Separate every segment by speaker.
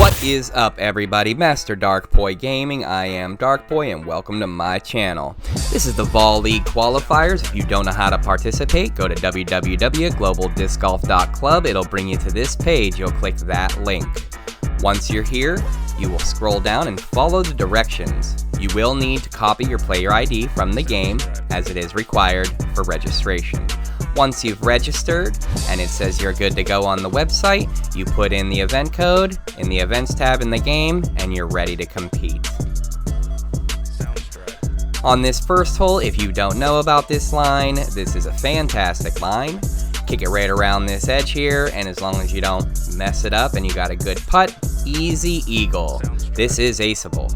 Speaker 1: What is up, everybody? Master Darkpoi Gaming. I am Darkpoi and welcome to my channel. This is the ValLeague qualifiers. If you don't know how to participate, go to www.globaldiscgolf.club. It'll bring you to this page. You'll click that link. Once you're here, you will scroll down and follow the directions. You will need to copy your player ID from the game, as it is required for registration. Once you've registered and it says you're good to go on the website, you put in the event code in the events tab in the game and you're ready to compete. On this first hole, if you don't know about this line, this is a fantastic line. Kick it right around this edge here, and as long as you don't mess it up and you got a good putt, easy eagle. This is aceable.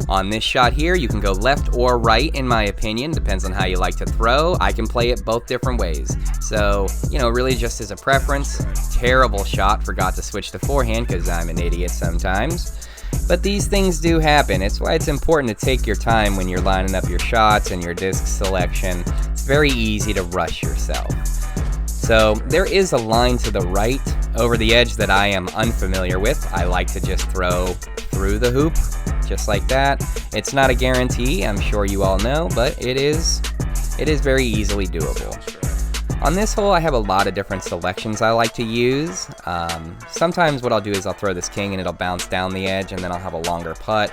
Speaker 1: On this shot here, you can go left or right, in my opinion. Depends on how you like to throw. I can play it both different ways. So, really just as a preference. Terrible shot. Forgot to switch to forehand because I'm an idiot sometimes. But these things do happen. It's why it's important to take your time when you're lining up your shots and your disc selection. It's very easy to rush yourself. So there is a line to the right over the edge that I am unfamiliar with. I like to just throw through the hoop, just like that. It's not a guarantee, I'm sure you all know, but it is very easily doable. On this hole, I have a lot of different selections I like to use. Sometimes what I'll do is I'll throw this king and it'll bounce down the edge and then I'll have a longer putt.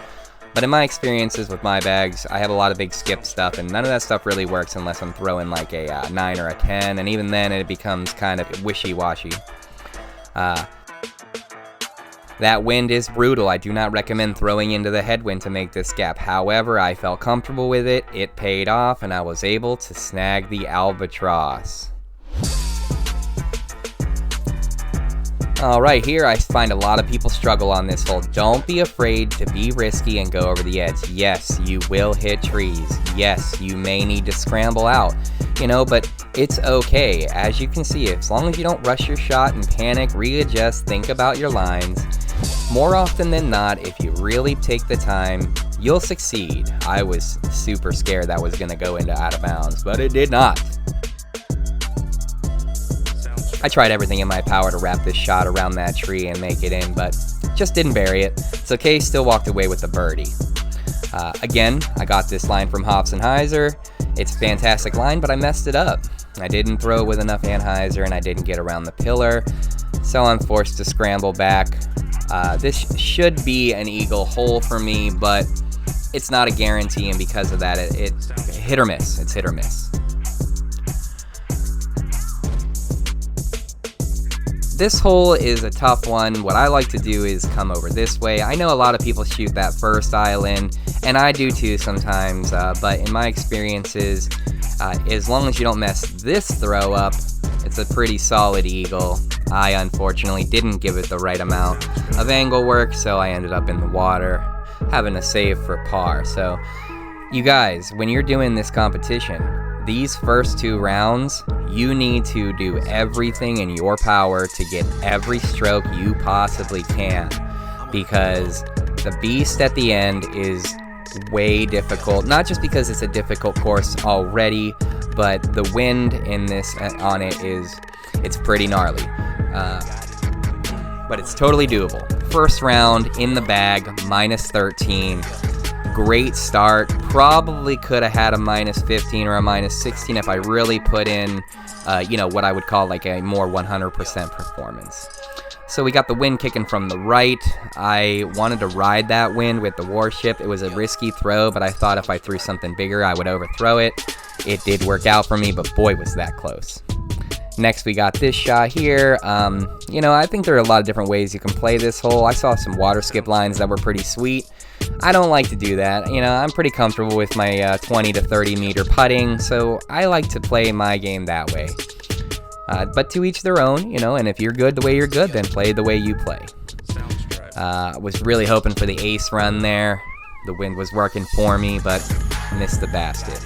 Speaker 1: But in my experiences with my bags, I have a lot of big skip stuff, and none of that stuff really works unless I'm throwing like a 9 or a 10, and even then it becomes kind of wishy-washy. That wind is brutal. I do not recommend throwing into the headwind to make this gap. However, I felt comfortable with it, it paid off, and I was able to snag the albatross. Alright, here I find a lot of people struggle on this hole. Don't be afraid to be risky and go over the edge. Yes, you will hit trees. Yes, you may need to scramble out. But it's okay. As you can see, as long as you don't rush your shot and panic, readjust, think about your lines, more often than not, if you really take the time, you'll succeed. I was super scared that was going to go into out of bounds, but it did not. I tried everything in my power to wrap this shot around that tree and make it in, but just didn't bury it. It's okay, still walked away with the birdie. Again, I got this line from Hops and Heiser. It's a fantastic line, but I messed it up. I didn't throw with enough Anheuser and I didn't get around the pillar, so I'm forced to scramble back. This should be an eagle hole for me, but it's not a guarantee, and because of that, it's hit or miss. It's hit or miss. This hole is a tough one. What I like to do is come over this way. I know a lot of people shoot that first island, and I do too sometimes, but in my experiences, as long as you don't mess this throw up, it's a pretty solid eagle. I unfortunately didn't give it the right amount of angle work, so I ended up in the water, having to save for par. So, you guys, when you're doing this competition, these first 2 rounds, you need to do everything in your power to get every stroke you possibly can, because the beast at the end is way difficult, not just because it's a difficult course already, but the wind in this on it it's pretty gnarly, but it's totally doable. First round in the bag, -13. Great start. Probably could have had a -15 or a -16 if I really put in, what I would call like a more 100% performance. So we got the wind kicking from the right. I wanted to ride that wind with the warship. It was a risky throw, but I thought if I threw something bigger, I would overthrow it. It did work out for me, but boy, was that close. Next, we got this shot here. I think there are a lot of different ways you can play this hole. I saw some water skip lines that were pretty sweet. I don't like to do that. I'm pretty comfortable with my 20 to 30 meter putting, so I like to play my game that way. But to each their own, and if you're good the way you're good, then play the way you play. I was really hoping for the ace run there. The wind was working for me, but missed the basket.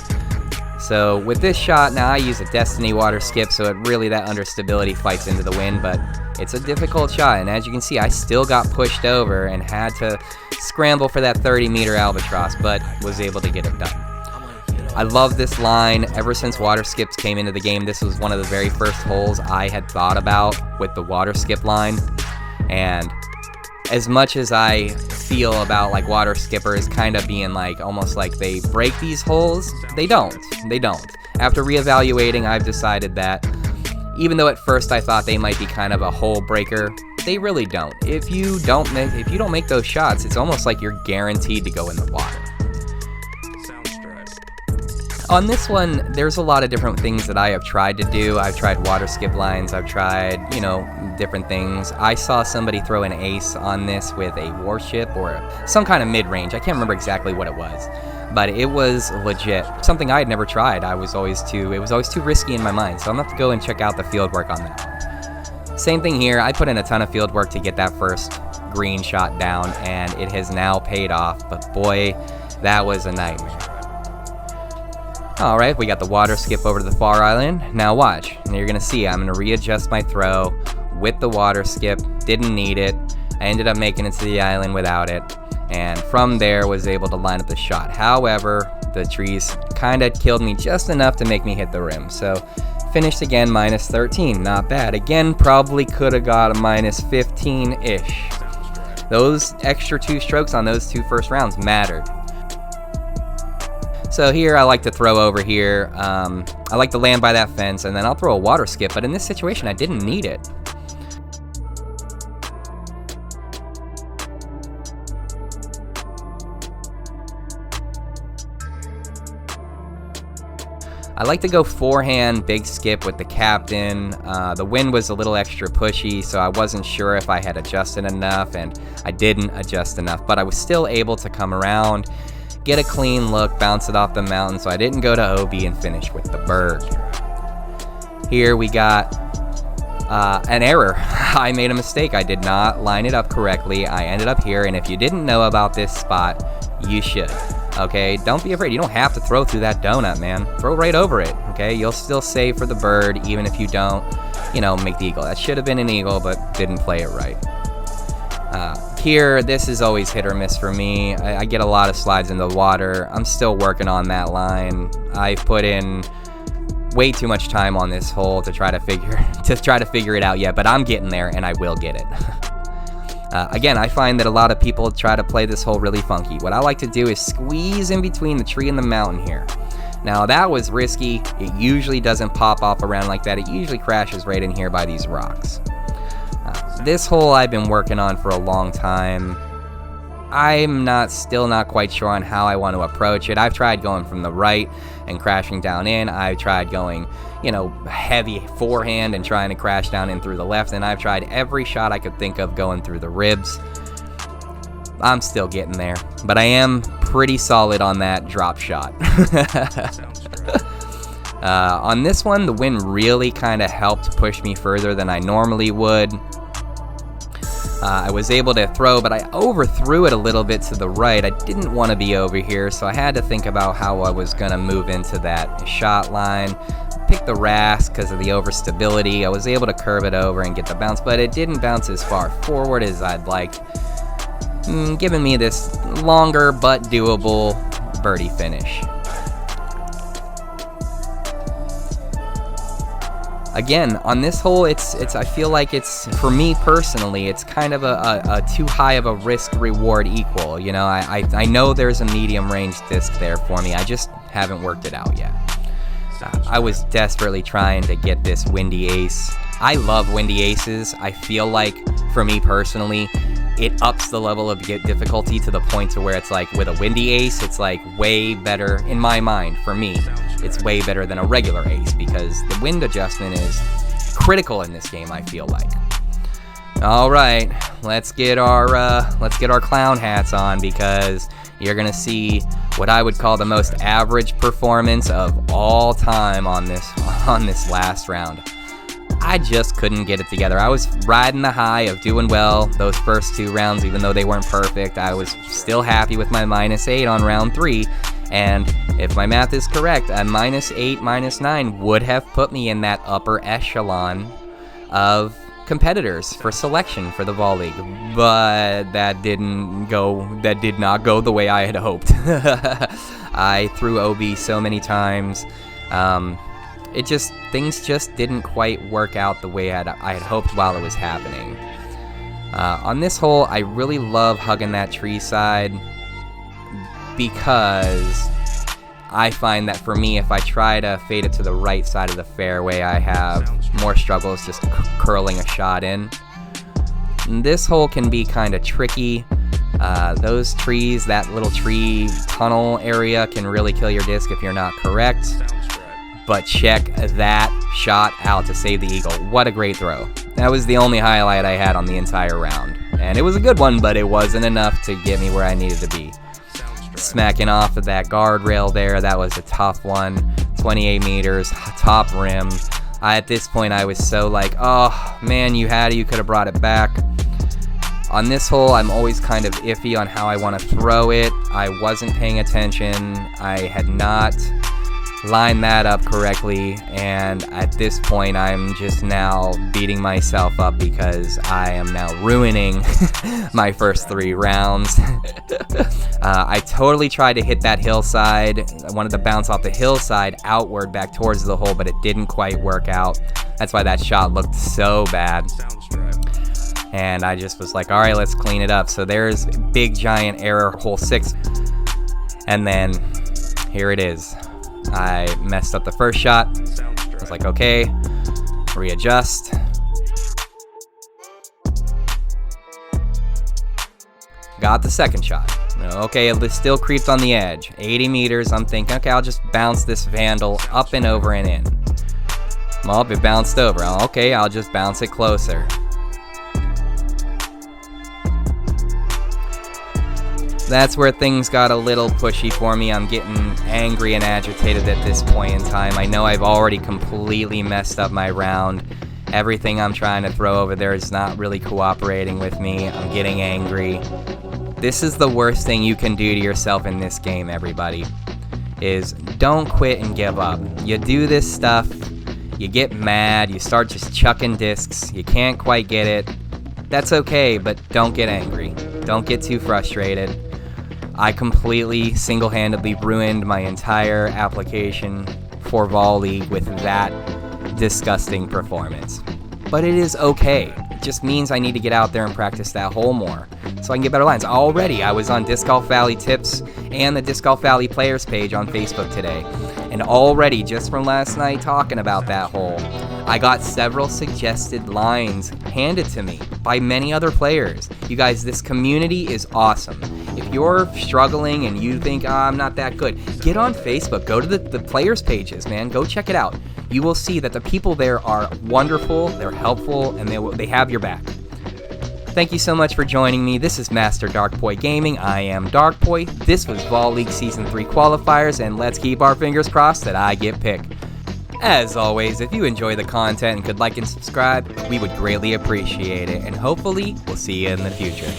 Speaker 1: So with this shot, now I use a Destiny water skip, so that understability fights into the wind, but it's a difficult shot, and as you can see, I still got pushed over and had to scramble for that 30-meter albatross, but was able to get it done. I love this line. Ever since water skips came into the game, this was one of the very first holes I had thought about with the water skip line. And as much as I feel about like water skippers kind of being like almost like they break these holes, they don't. After reevaluating, I've decided that even though at first I thought they might be kind of a hole breaker, they really don't. If you don't make those shots, it's almost like you're guaranteed to go in the water. On this one, there's a lot of different things that I have tried to do. I've tried water skip lines, I've tried, different things. I saw somebody throw an ace on this with a warship or some kind of mid-range. I can't remember exactly what it was, but it was legit. Something I had never tried. It was always too risky in my mind, so I'm gonna have to go and check out the field work on that one. Same thing here. I put in a ton of field work to get that first green shot down, and it has now paid off, but boy, that was a nightmare. Alright, we got the water skip over to the far island. Now watch, and you're gonna see I'm gonna readjust my throw with the water skip. Didn't need it. I ended up making it to the island without it, and from there was able to line up the shot. However, the trees kinda killed me just enough to make me hit the rim, so finished again minus 13, not bad. Again, probably could have got a minus 15-ish. Those extra 2 strokes on those 2 first rounds mattered. So here I like to throw over here. I like to land by that fence, and then I'll throw a water skip, but in this situation I didn't need it. I like to go forehand, big skip with the captain. The wind was a little extra pushy, so I wasn't sure if I had adjusted enough, and I didn't adjust enough, but I was still able to come around, get a clean look, bounce it off the mountain, so I didn't go to OB and finish with the bird. Here we got an error. I made a mistake. I did not line it up correctly. I ended up here, and if you didn't know about this spot, you should. Okay, don't be afraid. You don't have to throw through that donut, man. Throw right over it, okay? You'll still save for the bird, even if you don't, make the eagle. That should have been an eagle, but didn't play it right. Here, this is always hit or miss for me. I get a lot of slides in the water. I'm still working on that line. I've put in way too much time on this hole to try to figure it out yet, but I'm getting there, and I will get it. Again, I find that a lot of people try to play this hole really funky. What I like to do is squeeze in between the tree and the mountain here. Now, that was risky. It usually doesn't pop off around like that. It usually crashes right in here by these rocks. This hole I've been working on for a long time. I'm still not quite sure on how I want to approach it. I've tried going from the right and crashing down in. I've tried going, heavy forehand and trying to crash down in through the left. And I've tried every shot I could think of going through the ribs. I'm still getting there, but I am pretty solid on that drop shot. On this one, the wind really kind of helped push me further than I normally would. I was able to throw, but I overthrew it a little bit to the right. I didn't want to be over here, so I had to think about how I was going to move into that shot line. Pick the RAS because of the overstability. I was able to curve it over and get the bounce, but it didn't bounce as far forward as I'd like, giving me this longer but doable birdie finish. Again, on this hole, I feel like it's, for me personally, it's kind of a too high of a risk-reward equal. I know there's a medium range disc there for me. I just haven't worked it out yet. I was desperately trying to get this windy ace. I love windy aces. I feel like, for me personally, it ups the level of difficulty to the point to where it's like, with a windy ace, it's like way better, in my mind, for me. It's way better than a regular ace because the wind adjustment is critical in this game, I feel like. All right, let's get our clown hats on because you're gonna see what I would call the most average performance of all time on this last round. I just couldn't get it together. I was riding the high of doing well those first 2 rounds, even though they weren't perfect. I was still happy with my -8 on round 3. And if my math is correct, a -8, -9 would have put me in that upper echelon of competitors for selection for the ValLeague. But that did not go the way I had hoped. I threw OB so many times. Things just didn't quite work out the way I had hoped while it was happening. On this hole, I really love hugging that tree side because I find that for me, if I try to fade it to the right side of the fairway, I have more struggles just curling a shot in. And this hole can be kind of tricky. Those trees, that little tree tunnel area can really kill your disc if you're not correct. But check that shot out to save the eagle. What a great throw. That was the only highlight I had on the entire round. And it was a good one, but it wasn't enough to get me where I needed to be. Smacking off of that guardrail there, that was a tough one. 28 meters, top rim. At this point, I was so like, oh man, you could have brought it back. On this hole, I'm always kind of iffy on how I want to throw it. I wasn't paying attention. I had not lined that up correctly, and at this point, I'm just now beating myself up because I am now ruining my first 3 rounds. I totally tried to hit that hillside. I wanted to bounce off the hillside outward back towards the hole, but it didn't quite work out. That's why that shot looked so bad. And I just was like, all right, let's clean it up. So there's big giant error, hole 6. And then here it is. I messed up the first shot. I was like, okay, readjust. Got the second shot. Okay, it still creeped on the edge. 80 meters, I'm thinking, okay, I'll just bounce this Vandal up and over and in. Well, it bounced over. Okay, I'll just bounce it closer. That's where things got a little pushy for me. I'm getting angry and agitated at this point in time. I know I've already completely messed up my round. Everything I'm trying to throw over there is not really cooperating with me. I'm getting angry. This is the worst thing you can do to yourself in this game, everybody, is don't quit and give up. You do this stuff, you get mad, you start just chucking discs, you can't quite get it. That's okay, but don't get angry. Don't get too frustrated. I completely single-handedly ruined my entire application for ValLeague with that disgusting performance. But it is okay. It just means I need to get out there and practice that hole more so I can get better lines. Already, I was on Disc Golf Valley Tips and the Disc Golf Valley Players page on Facebook today. And already, just from last night talking about that hole, I got several suggested lines handed to me by many other players. You guys, this community is awesome. If you're struggling and you think, I'm not that good, get on Facebook. Go to the players pages, man. Go check it out. You will see that the people there are wonderful, they're helpful, and they have your back. Thank you so much for joining me. This is Master Darkpoi Gaming. I am Darkpoi. This was ValLeague Season 3 qualifiers, and let's keep our fingers crossed that I get picked. As always, if you enjoy the content and could like and subscribe, we would greatly appreciate it, and hopefully we'll see you in the future.